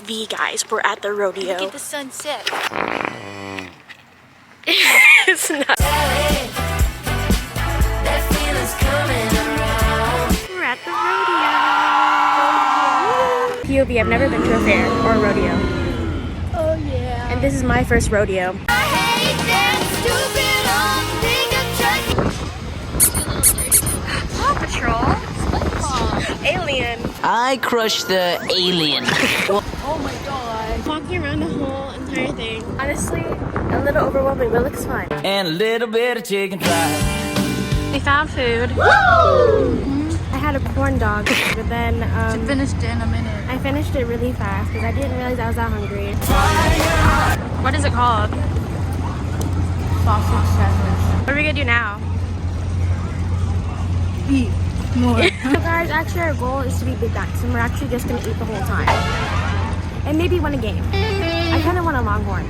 V, guys. We're at the rodeo. Look at the sunset. It's not. We're at the rodeo. POV, I've never been to a fair or a rodeo. Oh yeah. And this is my first rodeo. I hate that stupid Paw Patrol. Alien. I crushed the alien. Oh my god. Walking around the whole entire thing. Honestly, a little overwhelming, but it looks fun. And a little bit of chicken fried. We found food. Woo! I had a corn dog, but then She finished it in a minute. I finished it really fast because I didn't realize I was that hungry. What is it called? Sausage sandwich. What are we gonna do now? Eat more. So guys, actually our goal is to be big backs and we're actually just gonna eat the whole time. And maybe win a game. I kinda want a longhorn.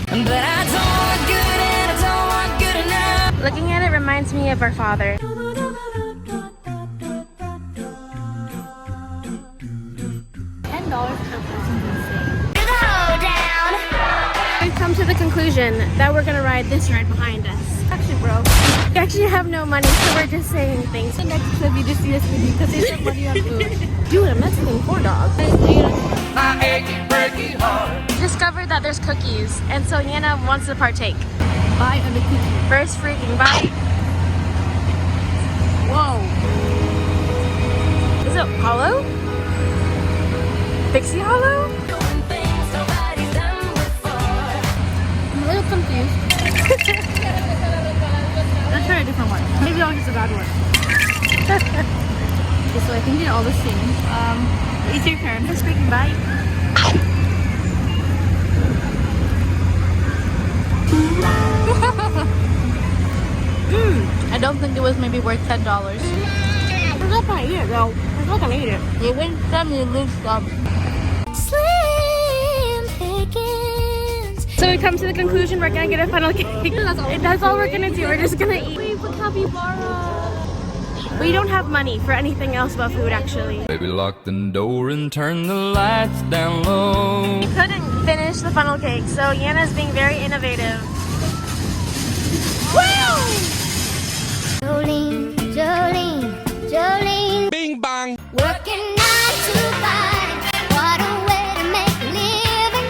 But I don't want good and I don't want good enough. Looking at it reminds me of our father. $10 per person is insane. We've come to the conclusion that we're gonna ride this ride behind us. Actually, bro. We actually have no money, so we're just saying things. The next clip you just see us with you because there's some money on food. Dude, a Mexican corn dog. My achy, breaky heart. We discovered that there's cookies, and so Yana wants to partake. Buy on the cookie. First freaking bite. Whoa. Is it hollow? Pixie hollow? I'm a little confused. Let's try a different one. Maybe I'll use a bad one. Okay, so I think they're all the same. It's your turn. First freaking bite. I don't think it was maybe worth $10. I'm not gonna eat it though. I'm not gonna eat it. You win some, you lose some. So we come to the conclusion we're gonna get a funnel cake. That's all we're gonna do. We're just gonna eat. Wait, look capybara. We don't have money for anything else but food actually. Baby, lock the door and turn the lights down low. We couldn't finish the funnel cake, so Yana's being very innovative. Woo!